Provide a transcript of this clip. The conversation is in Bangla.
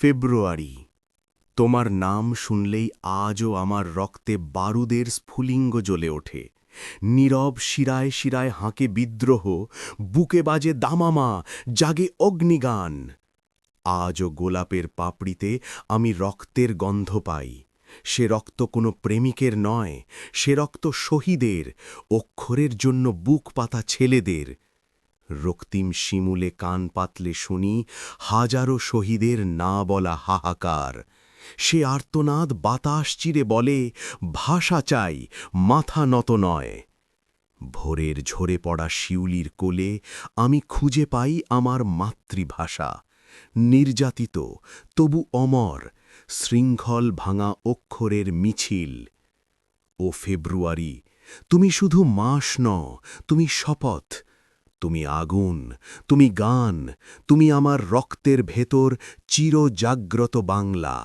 ফেব্রুয়ারি, তোমার নাম শুনলেই আজও আমার রক্তে বারুদের স্ফুলিঙ্গ জ্বলে ওঠে। নীরব শিরায় শিরায় হাঁকে বিদ্রোহ, বুকে বাজে দামামা, জাগে অগ্নিগান। আজও গোলাপের পাপড়িতে আমি রক্তের গন্ধ পাই। সে রক্ত কোনো প্রেমিকের নয়, সে রক্ত শহীদের, অক্ষরের জন্য বুক পাতা ছেলেদের। রক্তিম শিমুলে কান পাতলে শুনি হাজারো শহীদের না বলা হাহাকার। সে আর্তনাদ বাতাস চিরে বলে, ভাষা চাই, মাথা নত নয়। ভোরের ঝরে পড়া শিউলির কোলে আমি খুঁজে পাই আমার মাতৃভাষা। নির্যাতিত, তবু অমর, শৃঙ্খল ভাঙা অক্ষরের মিছিল। ও ফেব্রুয়ারি, তুমি শুধু মাস নও, তুমি শপথ। তুমি আগুন, তুমি গান, তুমি আমার রক্তের ভেতর চিরজাগ্রত বাংলা।